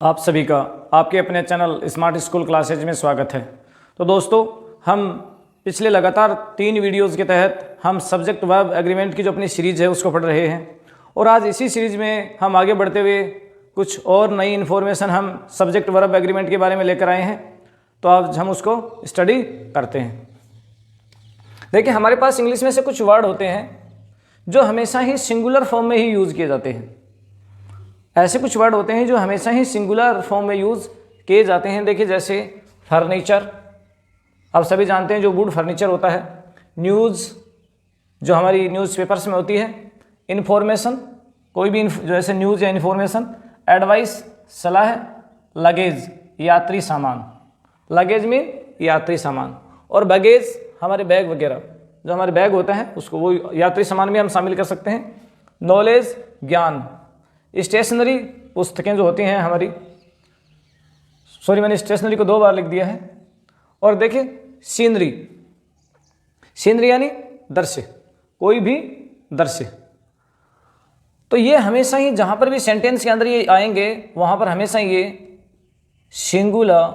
आप सभी का आपके अपने चैनल स्मार्ट स्कूल क्लासेज में स्वागत है। तो दोस्तों, हम पिछले लगातार 3 वीडियोज़ के तहत हम सब्जेक्ट वर्ब एग्रीमेंट की जो अपनी सीरीज़ है उसको पढ़ रहे हैं और आज इसी सीरीज़ में हम आगे बढ़ते हुए कुछ और नई इन्फॉर्मेशन हम सब्जेक्ट वर्ब एग्रीमेंट के बारे में लेकर आए हैं। तो आज हम उसको स्टडी करते हैं। देखिए, हमारे पास इंग्लिश में से कुछ वर्ड होते हैं जो हमेशा ही सिंगुलर फॉर्म में ही यूज़ किए जाते हैं। ऐसे कुछ वर्ड होते हैं जो हमेशा ही सिंगुलर फॉर्म में यूज़ किए जाते हैं। देखिए, जैसे फर्नीचर, आप सभी जानते हैं जो वुड फर्नीचर होता है। न्यूज़, जो हमारी न्यूज़पेपर्स में होती है। इन्फॉर्मेशन, कोई भी जैसे न्यूज़ या इन्फॉर्मेशन। एडवाइस, सलाह। लगेज, यात्री सामान। लगेज मीन यात्री सामान। और बैगेज, हमारे बैग वगैरह, जो हमारे बैग होता है उसको वो यात्री सामान में हम शामिल कर सकते हैं। नॉलेज, ज्ञान। स्टेशनरी, पुस्तकें जो होती हैं हमारी, मैंने स्टेशनरी को 2 बार लिख दिया है। और देखिए, सीनरी, सीनरी यानी दृश्य, कोई भी दृश्य। तो ये हमेशा ही जहाँ पर भी सेंटेंस के अंदर ये आएंगे वहाँ पर हमेशा ये सिंगुलर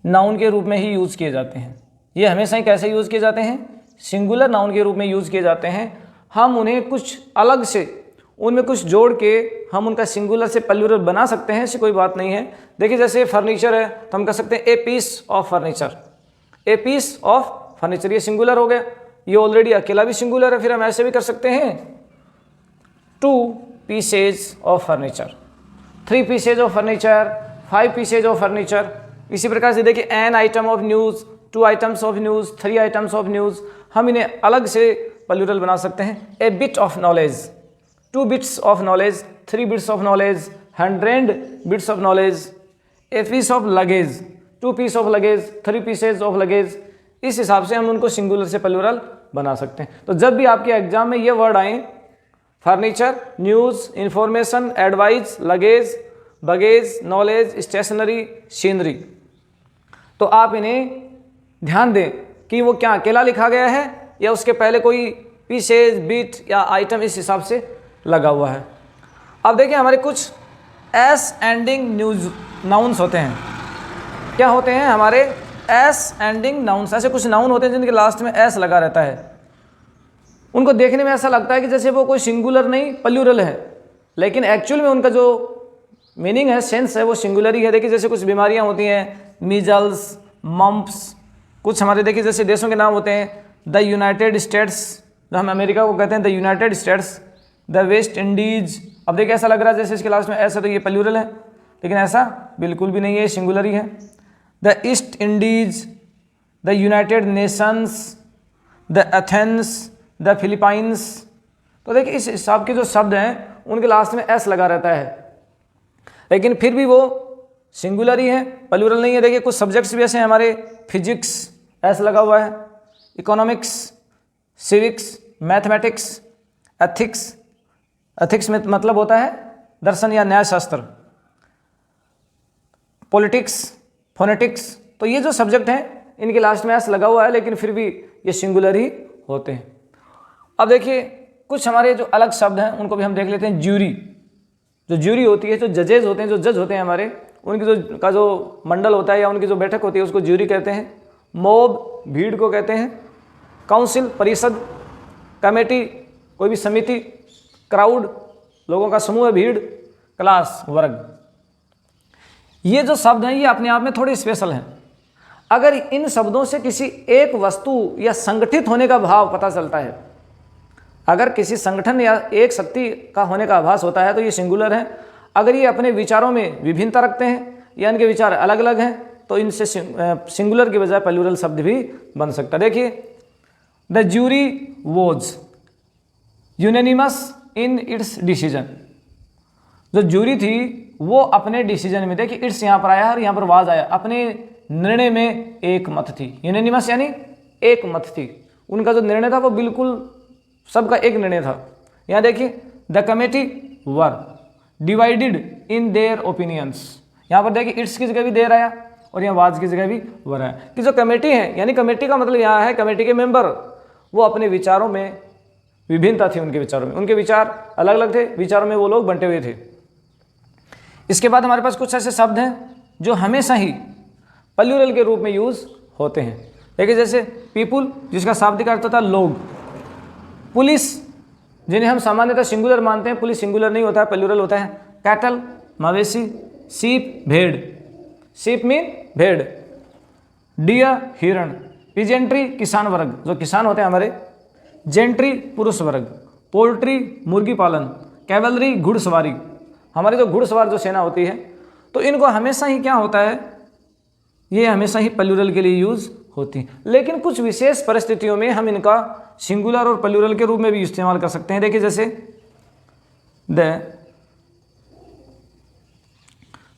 नाउन के रूप में ही यूज़ किए जाते हैं। ये हमेशा ही कैसे यूज़ किए जाते हैं? सिंगुलर नाउन के रूप में यूज़ किए जाते हैं। हम उन्हें कुछ अलग से, उनमें कुछ जोड़ के हम उनका सिंगुलर से प्लूरल बना सकते हैं, ऐसी कोई बात नहीं है। देखिए, जैसे फर्नीचर है तो हम कह सकते हैं a piece of furniture. A piece of furniture, ये सिंगुलर हो गया। ये ऑलरेडी अकेला भी सिंगुलर है। फिर हम ऐसे भी कर सकते हैं 2 pieces of furniture, 3 pieces of furniture, 5 pieces of furniture. इसी प्रकार से देखिए, an item of news, 2 items of news, 3 items of news. हम इन्हें अलग से प्लूरल बना सकते हैं। ए bit of knowledge, 2 bits of knowledge, 3 bits of knowledge, 100 bits of knowledge। A piece of luggage, 2 piece of luggage, 3 pieces of luggage। इस हिसाब से हम उनको सिंगुलर से प्लूरल बना सकते हैं। तो जब भी आपके एग्जाम में ये वर्ड आए, furniture, news, information, advice, luggage, baggage, knowledge, stationery, scenery, तो आप इन्हें ध्यान दें कि वो क्या अकेला लिखा गया है या उसके पहले कोई पीसेज, बिट या आइटम इस हिसाब से लगा हुआ है। अब देखिए, हमारे कुछ एस एंडिंग न्यूज नाउन्स होते हैं। क्या होते हैं हमारे? S ending nouns. ऐसे कुछ नाउन होते हैं जिनके लास्ट में एस लगा रहता है। उनको देखने में ऐसा लगता है कि जैसे वो कोई सिंगुलर नहीं प्लूरल है, लेकिन एक्चुअल में उनका जो मीनिंग है, सेंस है, वो सिंगुलर ही है। देखिए, जैसे कुछ बीमारियां होती हैं, मीजल्स, मम्प्स। कुछ हमारे देखिए जैसे देशों के नाम होते हैं, द यूनाइटेड स्टेट्स, जो हम अमेरिका को कहते हैं the United states, the West Indies. अब देखिए, ऐसा लग रहा है जैसे इसके लास्ट में ऐसा, तो ये प्लूरल है, लेकिन ऐसा बिल्कुल भी नहीं है, सिंगुलर ही है। The east Indies, the United Nations, the Athens, the Philippines. तो देखिए, इस हिसाब के जो शब्द हैं उनके लास्ट में एस लगा रहता है, लेकिन फिर भी वो सिंगुलर ही है, प्लूरल नहीं है। देखिए, कुछ सब्जेक्ट्स भी ऐसे हैं हमारे, फिजिक्स एस लगा हुआ है, economics, civics, mathematics, ethics. Ethics में मतलब होता है दर्शन या न्याय शास्त्र। Politics, phonetics. तो ये जो सब्जेक्ट हैं इनके लास्ट में एस लगा हुआ है, लेकिन फिर भी ये सिंगुलर ही होते हैं। अब देखिए, कुछ हमारे जो अलग शब्द हैं उनको भी हम देख लेते हैं। ज्यूरी, जो ज्यूरी होती है, जो जजेज होते हैं, जो जज होते हैं हमारे, उनकी जो मंडल होता है या उनकी जो बैठक होती है उसको ज्यूरी कहते हैं। मॉब, भीड़ को कहते हैं। काउंसिल, परिषद। कमेटी, कोई भी समिति। क्राउड, लोगों का समूह है, भीड़। क्लास, वर्ग। ये जो शब्द हैं ये अपने आप में थोड़े स्पेशल हैं। अगर इन शब्दों से किसी एक वस्तु या संगठित होने का भाव पता चलता है, अगर किसी संगठन या एक शक्ति का होने का आभास होता है तो ये सिंगुलर है। अगर ये अपने विचारों में विभिन्नता रखते हैं या इनके विचार अलग अलग हैं तो इनसे सिंगुलर की बजाय प्लूरल शब्द भी बन सकता है। देखिए, the jury was unanimous in its decision. जो ज्यूरी थी वो अपने डिसीजन में, देखिए इट्स यहाँ पर आया और यहाँ पर वाज आया, अपने निर्णय में एक मत थी। यूनानिमस यानी एक मत थी। उनका जो निर्णय था वो बिल्कुल सबका एक निर्णय था। यहाँ देखिए, the committee were divided in their opinions. यहाँ पर देखिए इट्स की जगह भी देर आया और यहाँ वाज की जगह भी वर आया कि जो कमेटी है, यानी कमेटी का मतलब यहाँ है कमेटी के मेंबर, वो अपने विचारों में विभिन्नता थी। उनके विचारों में, उनके विचार अलग अलग थे, विचारों में वो लोग बंटे हुए थे। इसके बाद हमारे पास कुछ ऐसे शब्द हैं जो हमेशा ही प्लूरल के रूप में यूज़ होते हैं। देखिए जैसे पीपुल, जिसका शाब्दिक अर्थ होता है लोग। पुलिस, जिन्हें हम सामान्यतः सिंगुलर मानते हैं, पुलिस सिंगुलर नहीं होता है, प्लूरल होता है। कैटल, मवेशी। सीप, भेड़। सीप मीन भेड़। डियर, हिरण। पीजेंट्री, किसान वर्ग, जो किसान होते हैं हमारे। जेंट्री, पुरुष वर्ग। पोल्ट्री, मुर्गी पालन। कैवलरी, घुड़सवारी, हमारी जो घुड़सवार जो सेना होती है। तो इनको हमेशा ही क्या होता है, ये हमेशा ही प्लूरल के लिए यूज़ होती हैं। लेकिन कुछ विशेष परिस्थितियों में हम इनका सिंगुलर और प्लूरल के रूप में भी इस्तेमाल कर सकते हैं। देखिए जैसे the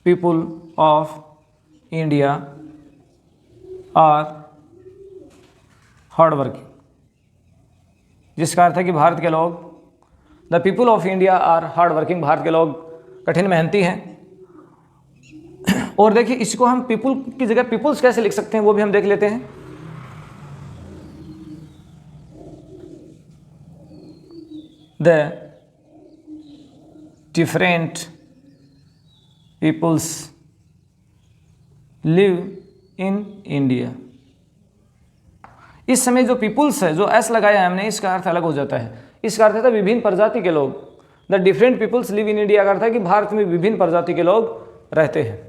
people of India are hard working, जिसका अर्थ है कि भारत के लोग, the people of India are hard working, Bharat के लोग कठिन मेहनती हैं। और देखिए इसको हम पीपुल की जगह पीपुल्स कैसे लिख सकते हैं वो भी हम देख लेते हैं। The different peoples live in India. इस समय जो पीपुल्स है, जो एस लगाया है हमने, इसका अर्थ अलग हो जाता है। इसका अर्थ है विभिन्न प्रजाति के लोग। The different peoples live in India का अर्थ है कि भारत में विभिन्न प्रजाति के लोग रहते हैं।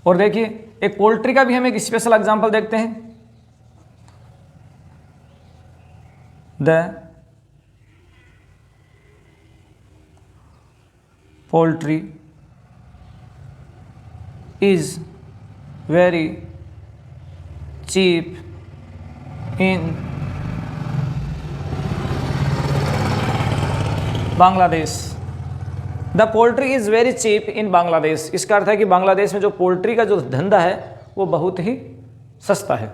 और देखिए एक पोल्ट्री का भी हम एक स्पेशल एग्जांपल देखते हैं। The poultry is very cheap in Bangladesh. The poultry is very cheap in Bangladesh. इसका अर्थ है कि बांग्लादेश में जो पोल्ट्री का जो धंधा है वो बहुत ही सस्ता है।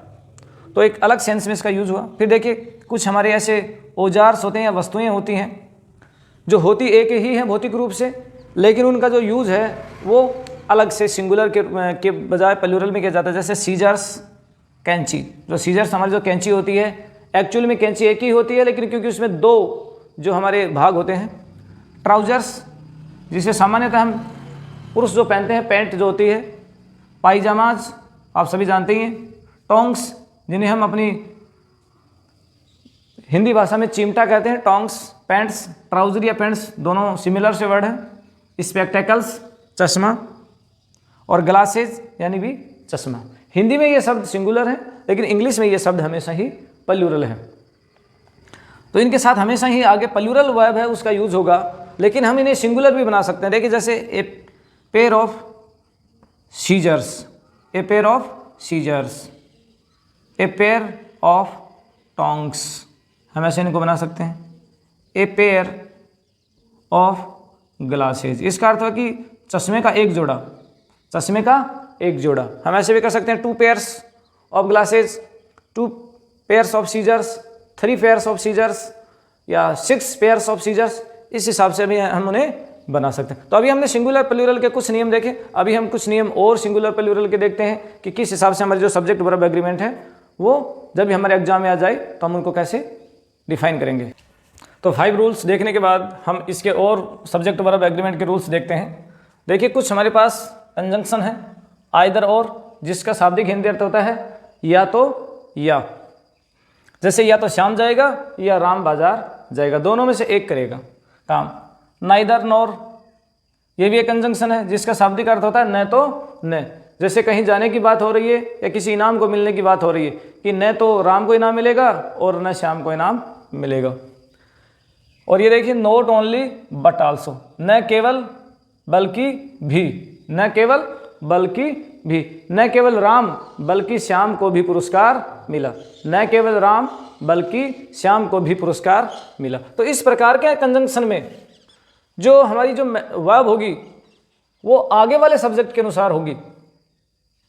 तो एक अलग सेंस में इसका यूज हुआ। फिर देखिए कुछ हमारे ऐसे औजार्स होते हैं या वस्तुएं होती हैं जो होती एक ही है भौतिक रूप से, लेकिन उनका जो यूज़ है वो अलग से सिंगुलर के बजाय प्लूरल में किया जाता है। जैसे सीजर्स, कैंची। जो सीजर्स हमारी जो कैंची होती है, एक्चुअल में कैंची एक ही होती है, लेकिन क्योंकि उसमें दो जो हमारे भाग होते हैं। ट्राउजर्स, जिसे सामान्यतः हम पुरुष जो पहनते हैं, पैंट जो होती है। पायजामाज, आप सभी जानते हैं। टोंग्स, जिन्हें हम अपनी हिंदी भाषा में चिमटा कहते हैं। टोंग्स, पैंट्स, ट्राउजर या पैंट्स दोनों सिमिलर से वर्ड है। स्पेक्टेकल्स, चश्मा। और ग्लासेज यानी भी चश्मा। हिंदी में ये शब्द सिंगुलर है, लेकिन इंग्लिश में ये शब्द हमेशा ही प्लूरल है। तो इनके साथ हमेशा ही आगे प्लूरल वर्ब है उसका यूज होगा, लेकिन हम इन्हें सिंगुलर भी बना सकते हैं। देखिए जैसे a pair of scissors, a pair of scissors, a pair of tongs, हम ऐसे इनको बना सकते हैं। ए पेयर ऑफ ग्लासेज, इसका अर्थ है कि चश्मे का एक जोड़ा, चश्मे का एक जोड़ा। हम ऐसे भी कर सकते हैं 2 pairs of glasses, 2 pairs of scissors, 3 pairs of scissors या 6 पेयर्स ऑफ सीजर्स। इस हिसाब से भी हम उन्हें बना सकते हैं। तो अभी हमने सिंगुलर प्लूरल के कुछ नियम देखे, अभी हम कुछ नियम और सिंगुलर प्लूरल के देखते हैं कि किस हिसाब से हमारे जो सब्जेक्ट वर्ब एग्रीमेंट है वो जब भी हमारे एग्जाम में आ जाए तो हम उनको कैसे डिफाइन करेंगे। तो 5 रूल्स देखने के बाद हम इसके और सब्जेक्ट वर्ब एग्रीमेंट के रूल्स देखते हैं। देखिए कुछ हमारे पास कंजंक्शन है, आइदर और, जिसका शाब्दिक हिंदी अर्थ होता है या तो या। जैसे या तो श्याम जाएगा या राम बाजार जाएगा, दोनों में से एक करेगा काम। नाइदर नॉर, ये भी एक कंजंक्शन है जिसका शाब्दिक अर्थ होता है न तो न। जैसे कहीं जाने की बात हो रही है या किसी इनाम को मिलने की बात हो रही है कि न तो राम को इनाम मिलेगा और न श्याम को इनाम मिलेगा। और ये देखिए नॉट ओनली बट आल्सो, न केवल बल्कि भी, न केवल बल्कि भी, न केवल राम बल्कि श्याम को भी पुरस्कार मिला, न केवल राम बल्कि श्याम को भी पुरस्कार मिला। तो इस प्रकार के कंजंक्शन में जो हमारी जो वर्ब होगी वो आगे वाले सब्जेक्ट के अनुसार होगी।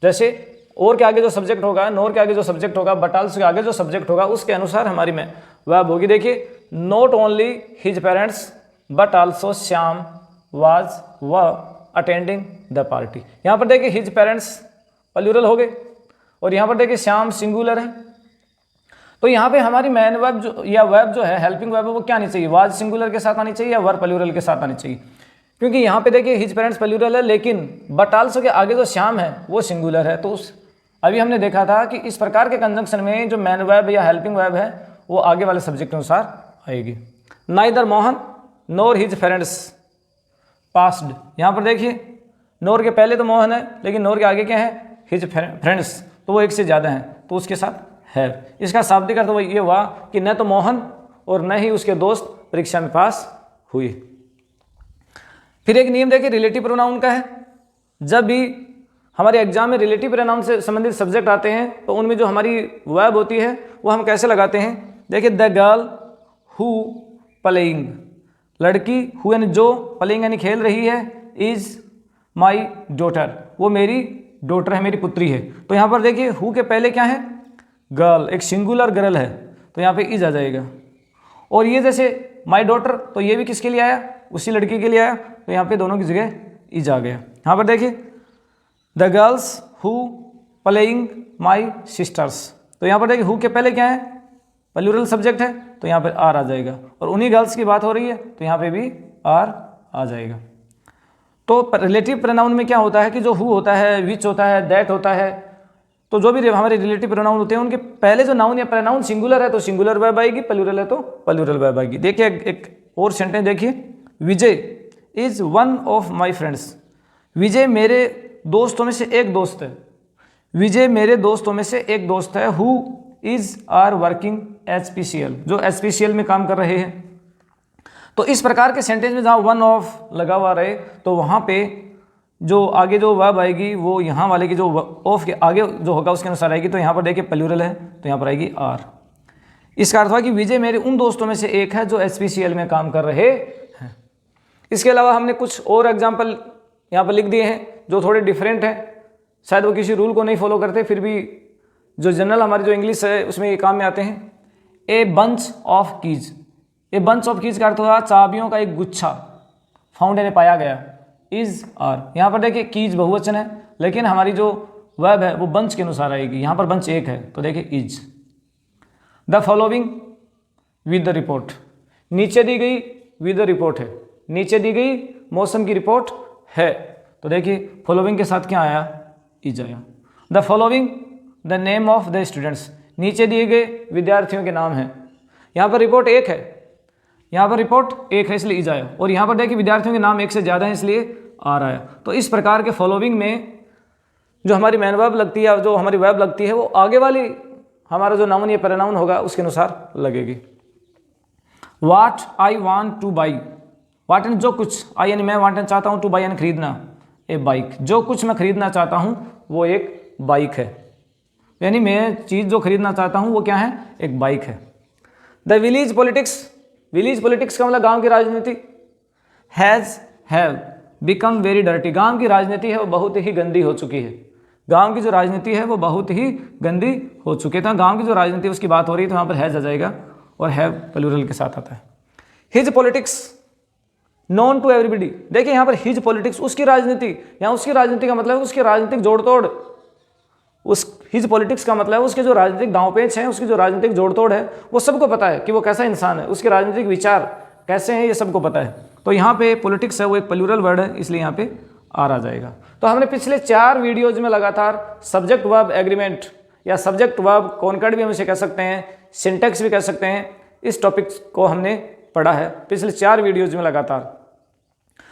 जैसे और के आगे जो सब्जेक्ट होगा, नोर के आगे जो सब्जेक्ट होगा, बट आल्सो के आगे जो सब्जेक्ट होगा, उसके अनुसार हमारी में वर्ब होगी। देखिए not only his parents but also Shyam was व अटेंडिंग द पार्टी। यहाँ पर देखिए हिज पेरेंट्स प्लूरल हो गए और यहाँ पर देखिए श्याम सिंगुलर है। तो यहाँ पे हमारी मैन वर्ब जो या वर्ब जो है हेल्पिंग वर्ब वो क्या आनी चाहिए, वाज सिंगुलर के साथ आनी चाहिए या वर्ब प्लूरल के साथ आनी चाहिए। क्योंकि यहाँ पे देखिए हिज पेरेंट्स प्लूरल है, लेकिन बट आल्सो के आगे जो श्याम है वो सिंगुलर है। तो अभी हमने देखा था कि इस प्रकार के कंजंक्शन में जो मैन वर्ब या हेल्पिंग वर्ब है वो आगे वाले सब्जेक्ट के अनुसार आएगी। नाइदर मोहन नोर हिज पेरेंट्स पास्ड, यहाँ पर देखिए नोर के पहले तो मोहन है, लेकिन नोर के आगे क्या है, हिज फ्रेंड्स, तो वो एक से ज़्यादा हैं, तो उसके साथ है। इसका शाब्दिक अर्थ वो ये हुआ कि न तो मोहन और न ही उसके दोस्त परीक्षा में पास हुए। फिर एक नियम देखिए रिलेटिव प्रोनाउन का है। जब भी हमारे एग्जाम में रिलेटिव प्रोनाउन से संबंधित सब्जेक्ट आते हैं तो उनमें जो हमारी वर्ब होती है वो हम कैसे लगाते हैं। देखिए द गर्ल हु प्लेइंग, लड़की हु यानी जो, प्लेइंग यानी खेल रही है, इज माई डॉटर, वो मेरी डॉटर है, मेरी पुत्री है। तो यहाँ पर देखिए हु के पहले क्या है, गर्ल, एक सिंगुलर गर्ल है, तो यहाँ पे इज आ जाएगा। और ये जैसे माई डॉटर, तो ये भी किसके लिए आया, उसी लड़की के लिए आया, तो यहाँ पे दोनों की जगह इज आ गया। यहाँ पर देखिए the girls who playing my sisters, तो यहाँ पर देखिए हु के पहले क्या है, प्लूरल सब्जेक्ट है, तो यहाँ पर आर आ जाएगा। और उन्हीं गर्ल्स की बात हो रही है तो यहाँ पे भी आर आ जाएगा। तो रिलेटिव प्रोनाउन में क्या होता है कि जो हु होता है, विच होता है, दैट होता है, तो जो भी हमारे रिलेटिव प्रोनाउन होते हैं उनके पहले जो नाउन या प्रोनाउन सिंगुलर है तो सिंगुलर वर्ब आएगी, प्लूरल है तो प्लूरल वर्ब आएगी। देखिए एक और सेंटेंस देखिए, Vijay is one of my friends, Vijay मेरे दोस्तों में से एक दोस्त है, विजय मेरे दोस्तों में से एक दोस्त है। Who is are working HPCL, जो HPCL में काम कर रहे हैं। तो इस प्रकार के सेंटेंस में जहाँ वन ऑफ लगा हुआ रहे तो वहाँ पे जो आगे जो वर्ब आएगी वो यहाँ वाले की जो ऑफ के आगे जो होगा उसके अनुसार आएगी। तो यहाँ पर देखिए प्लूरल है तो यहाँ पर आएगी आर। इसका अर्थ हुआ कि विजय मेरे उन दोस्तों में से एक है जो HPCL में काम कर रहे हैं। इसके अलावा हमने कुछ और एग्जाम्पल यहाँ पर लिख दिए हैं जो थोड़े डिफरेंट हैं, शायद वो किसी रूल को नहीं फॉलो करते, फिर भी जो जनरल हमारी जो इंग्लिश है उसमें ये काम में आते हैं। A bunch of keys, a bunch of keys का अर्थ हुआ चाबियों का एक गुच्छा, फाउंड यानी पाया गया, इज आर। यहाँ पर देखिए कीज बहुवचन है लेकिन हमारी जो वर्ब है वो बंच के अनुसार आएगी, यहाँ पर बंच एक है तो देखिए is. The following with the report, नीचे दी गई विद द रिपोर्ट है, नीचे दी गई मौसम की रिपोर्ट है, तो देखिए फॉलोइंग के साथ क्या आया, इज आया। The following the name of the students, नीचे दिए गए विद्यार्थियों के नाम हैं, यहाँ पर रिपोर्ट एक है, यहाँ पर रिपोर्ट एक है इसलिए इज आया। और यहाँ पर देखिए विद्यार्थियों के नाम एक से ज़्यादा है इसलिए आ रहा है। तो इस प्रकार के फॉलोइंग में जो हमारी मैन वर्ब लगती है, जो हमारी वर्ब लगती है वो आगे वाली हमारा जो नाउन या प्रोनाउन होगा उसके अनुसार लगेगी। वाट आई वॉन्ट टू बाई, वाट यानी जो कुछ, आई यानी मैं, वांट चाहता हूँ, टू बाई यानी खरीदना, ए बाइक, जो कुछ मैं खरीदना चाहता हूँ वो एक बाइक है, यानी मैं चीज़ जो खरीदना चाहता हूँ वो क्या है, एक बाइक है। The village politics, village politics का मतलब गांव की राजनीति, हैव बिकम वेरी डर्टी, गांव की राजनीति है वो बहुत ही गंदी हो चुकी है, गांव की जो राजनीति है वो बहुत ही गंदी हो चुकी है। तो गांव की जो राजनीति उसकी बात हो रही है तो यहाँ पर हैज आ जाएगा और हैव प्लूरल के साथ आता है। His politics known to everybody, देखिए यहाँ पर हिज पॉलिटिक्स उसकी राजनीति, यहाँ उसकी राजनीति का मतलब है उसकी राजनीतिक जोड़ तोड़, उस हिज पॉलिटिक्स का मतलब है उसके जो राजनीतिक दांव पेच हैं, उसकी जो राजनीतिक जोड़ तोड़ है वो सबको पता है कि वो कैसा इंसान है, उसके राजनीतिक विचार कैसे हैं ये सबको पता है। तो यहाँ पे पॉलिटिक्स है वो एक प्लूरल वर्ड है इसलिए यहाँ पे आर आ जाएगा। तो हमने पिछले 4 वीडियोज में लगातार सब्जेक्ट वर्ब एग्रीमेंट या सब्जेक्ट वर्ब कॉन्कर्ड भी हम इसे कह सकते हैं, सिंटेक्स भी कह सकते हैं, इस टॉपिक को हमने पढ़ा है पिछले 4 वीडियोज में लगातार।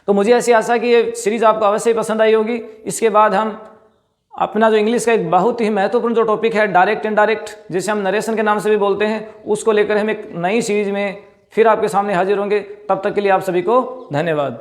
तो मुझे ऐसी आशा कि ये सीरीज़ आपको अवश्य ही पसंद आई होगी। इसके बाद हम अपना जो इंग्लिश का एक बहुत ही महत्वपूर्ण जो टॉपिक है डायरेक्ट इनडायरेक्ट, जिसे हम नरेशन के नाम से भी बोलते हैं, उसको लेकर हम एक नई सीरीज में फिर आपके सामने हाजिर होंगे। तब तक के लिए आप सभी को धन्यवाद।